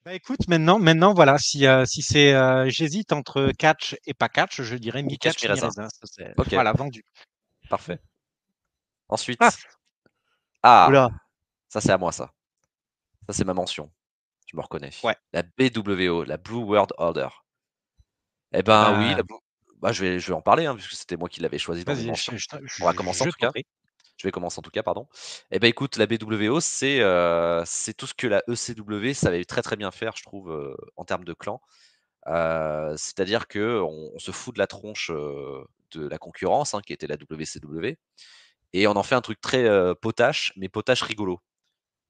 Bah écoute, maintenant, voilà, si c'est, j'hésite entre catch et pas catch, je dirais Mi-catch, mi-catch, mi-raisin. mi-raisin. Ça, c'est, Ok, voilà, vendu. parfait. Ah, Ensuite, ah, Oula, ça c'est à moi ça. Ça c'est ma mention. Je me reconnais. ouais. La BWO, la Blue World Order. Eh Ah ben oui, bah, bah, je vais en parler, hein, puisque c'était moi qui l'avais choisi dans mes vas-y, mentions. On va commencer en je tout t'en cas. prie. Je vais commencer en tout cas, pardon. Eh ben écoute, la BWO, c'est tout ce que la ECW savait très très bien faire, je trouve, en termes de clan. C'est-à-dire que on se fout de la tronche de la concurrence, hein, qui était la WCW, et on en fait un truc très potache, mais potache rigolo.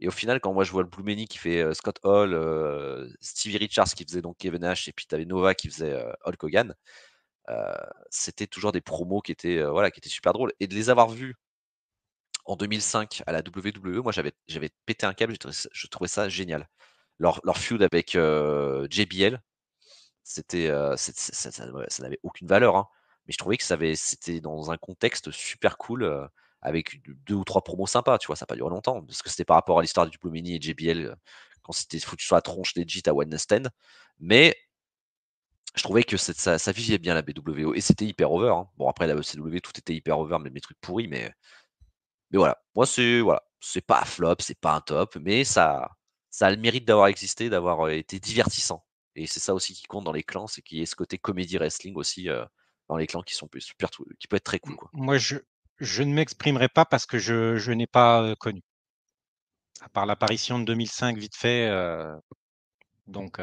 Et au final, quand moi je vois le Blue Many qui fait Scott Hall, Stevie Richards qui faisait donc Kevin Nash, et puis tu avais Nova qui faisait Hulk Hogan, euh, c'était toujours des promos qui étaient, voilà, qui étaient super drôles. Et de les avoir vus en 2005 à la WWE, moi j'avais pété un câble, je trouvais ça génial. Leur feud avec JBL, ça n'avait aucune valeur, hein, mais je trouvais que c'était dans un contexte super cool, avec deux ou trois promos sympas, tu vois, ça n'a pas duré longtemps, parce que c'était par rapport à l'histoire du Blumini et JBL, quand c'était foutu sur la tronche des Legit à Wednesday. Mais je trouvais que ça vivait bien la BWO, et c'était hyper over, hein. Bon, après la ECW, tout était hyper over, mais mes trucs pourris, mais voilà, moi c'est pas un flop, c'est pas un top, mais ça a le mérite d'avoir existé, d'avoir été divertissant. Et c'est ça aussi qui compte dans les clans, c'est qu'il y ait ce côté comédie wrestling aussi dans les clans qui peut être très cool, quoi. Moi, je ne m'exprimerai pas parce que je n'ai pas connu, à part l'apparition de 2005 vite fait, donc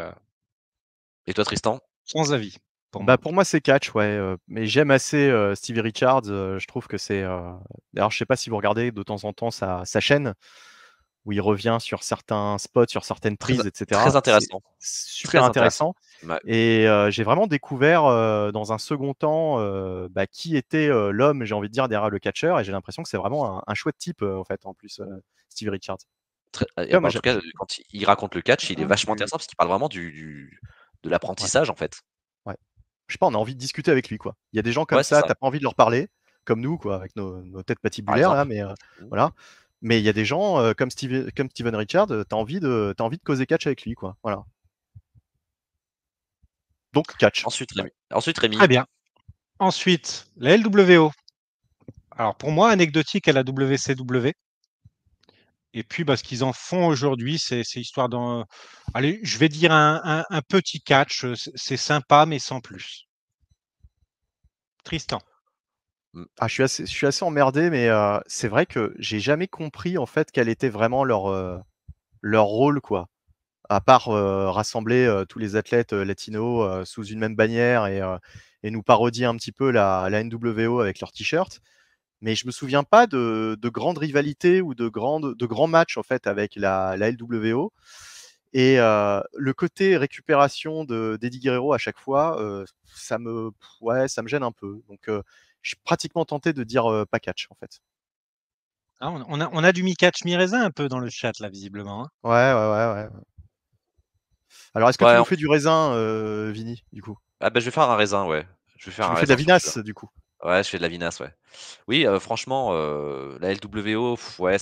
Et toi, Tristan? sans avis pour bah moi. pour moi c'est catch, ouais. Mais j'aime assez Stevie Richards. Je trouve que c'est. D'ailleurs, je sais pas si vous regardez de temps en temps sa chaîne où il revient sur certains spots, sur certaines Très, prises, très etc. C'est intéressant. super Très intéressant. intéressant. Ouais. Et j'ai vraiment découvert dans un second temps bah, qui était l'homme, j'ai envie de dire, derrière le catcheur. Et j'ai l'impression que c'est vraiment un chouette type, en fait, en plus, Stevie Richards. En tout Et cas, ben, moi, en tout cas, quand il raconte le catch, il est Ah, vachement intéressant parce qu'il parle vraiment de ouais, l'apprentissage, en fait. ouais. Je sais pas, on a envie de discuter avec lui, quoi. Il y a des gens comme Ouais, c'est ça, ça, t'as pas envie de leur parler, comme nous, quoi, avec nos têtes par patibulaires, là, exemple. mais Mmh. voilà. Mais il y a des gens comme Steven Richards, t'as envie de causer catch avec lui, quoi. Voilà. Donc, catch. Ouais. Ensuite, Rémi. très bien. Ensuite, la LWO. Alors pour moi, anecdotique à la WCW. Et puis, bah, ce qu'ils en font aujourd'hui, c'est histoire d'un. Allez, je vais dire un petit catch. C'est sympa, mais sans plus. Tristan. Mmh. Ah, je suis assez emmerdé, mais c'est vrai que j'ai jamais compris, en fait, quel était vraiment leur rôle, quoi. À part rassembler tous les athlètes latinos sous une même bannière et nous parodier un petit peu la NWO avec leurs t-shirts. Mais je me souviens pas de grandes rivalités ou de grands matchs en fait avec la LWO. Et le côté récupération d'Eddie Guerrero à chaque fois, ouais, ça me gêne un peu. Donc je suis pratiquement tenté de dire pas catch en fait. Ah, on a du mi-catch, mi-raisin un peu dans le chat, là, visiblement, hein. Ouais, ouais, ouais, ouais. Alors est-ce que tu Ouais, nous fais du raisin, Vini, du coup? ah bah, je vais faire un raisin, ouais. Je vais faire Tu un nous fais de la raisin sur celui-là. vinasse, du coup? Ouais, je fais de la vinasse, ouais. Oui, franchement, la LWO, ouais,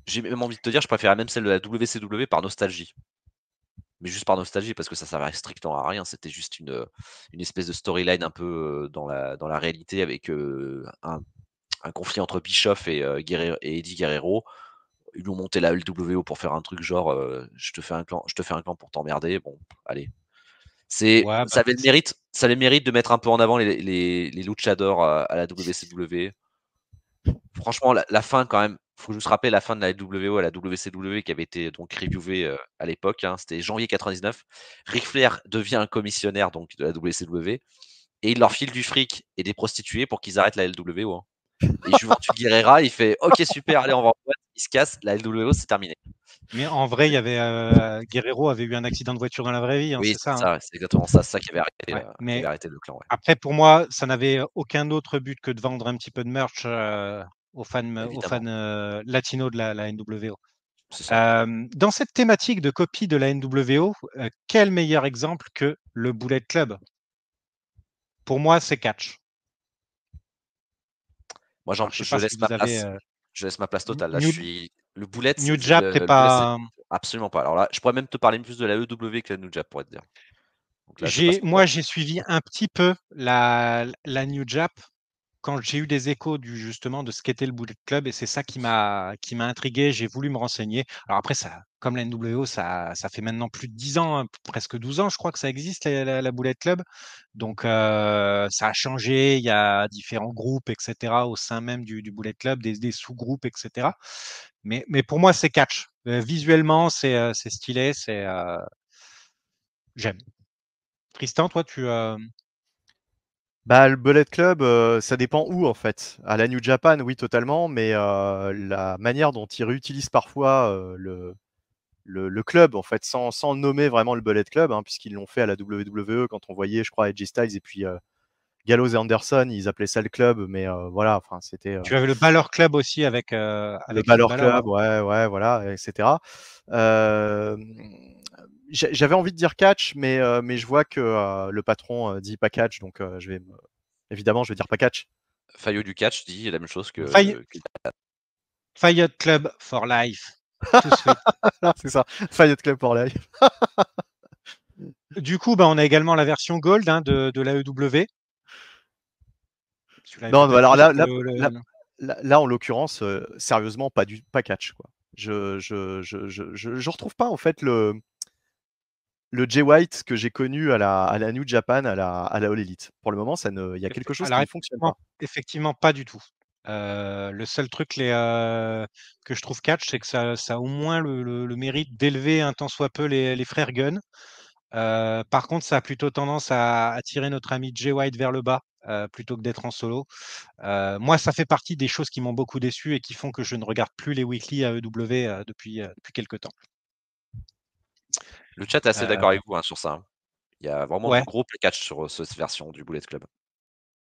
j'ai même envie de te dire, je préférais même celle de la WCW par nostalgie. Mais juste par nostalgie, parce que ça servait strictement à rien. C'était juste une espèce de storyline un peu dans la réalité avec un conflit entre Bischoff et Eddie Guerrero. Ils ont monté la LWO pour faire un truc genre je te fais un clan pour t'emmerder. Bon, allez. Ouais, bah, Ça avait le mérite de mettre un peu en avant les luchadors à la WCW. Franchement, la fin, quand même, faut juste rappeler la fin de la LWO à la WCW qui avait été donc reviewée à l'époque, hein, c'était janvier 99. Ric Flair devient un commissionnaire donc de la WCW et il leur file du fric et des prostituées pour qu'ils arrêtent la LWO, hein. Et Juventud Guerrera, il fait OK, super, allez, on va en boîte. Il se casse, la LWO, c'est terminé. mais en vrai, il y avait Guerrero avait eu un accident de voiture dans la vraie vie, hein, Oui, c'est ça, hein. c'est exactement ça, c'est ça Ouais. qui Mais avait arrêté le clan, ouais. après, pour moi, ça n'avait aucun autre but que de vendre un petit peu de merch aux Évidemment, fans latinos de la NWO. c'est ça. Dans cette thématique de copie de la NWO, quel meilleur exemple que le Bullet Club? Pour moi, c'est catch. Moi, Alors, je sais je pas si laisse ma vous avez place. Je laisse ma place totale. Là, je New, suis. Le Bullet, New Jap, t'es le Bullet, c'est pas. absolument pas. Alors là, je pourrais même te parler plus de la EW que la New Jap, pour être dire. Donc là, je passe mon Moi, temps. j'ai suivi un petit peu la New Jap quand j'ai eu des échos justement de ce qu'était le Bullet Club, et c'est ça qui m'a intrigué. J'ai voulu me renseigner. Alors après, ça, comme la NWO, ça fait maintenant plus de 10 ans, hein, presque 12 ans, je crois que ça existe, la Bullet Club. Donc ça a changé. Il y a différents groupes, etc. au sein même du Bullet Club, des sous-groupes, etc. Mais pour moi, c'est catch. Visuellement, c'est stylé, j'aime. Tristan, toi, Bah, le Bullet Club, ça dépend où en fait. À la New Japan, oui, totalement, mais la manière dont ils réutilisent parfois le club, en fait, sans nommer vraiment le Bullet Club, hein, puisqu'ils l'ont fait à la WWE quand on voyait, je crois, AJ Styles et puis Gallows et Anderson, ils appelaient ça le club, mais voilà, enfin, c'était tu avais le Balor Club aussi avec le Finn Balor Balor Club, avant. ouais, voilà, etc. Euh, J'avais envie de dire catch, mais je vois que le patron dit pas catch, donc évidemment, je vais dire pas catch. Fayot du catch dit la même chose Fire que Club for life. Tout de suite. C'est ça, Fight Club pour live. Du coup, on a également la version Gold, hein, de l'AEW. Tu l'avais Non, peut-être alors plus. là, en l'occurrence, sérieusement, pas catch, quoi. Je retrouve pas en fait le Jay White que j'ai connu à la New Japan, à la All Elite. Pour le moment, il y a quelque chose qui Alors, ne fonctionne pas. effectivement, pas du tout. Le seul truc que je trouve catch, c'est que ça a au moins le mérite d'élever un tant soit peu les frères Gunn. Par contre, ça a plutôt tendance à tirer notre ami Jay White vers le bas, plutôt que d'être en solo. Moi, ça fait partie des choses qui m'ont beaucoup déçu et qui font que je ne regarde plus les weekly AEW depuis quelques temps. le chat est assez Euh, d'accord avec vous, hein, sur ça, hein. Il y a vraiment du ouais. gros catch sur cette version du Bullet Club.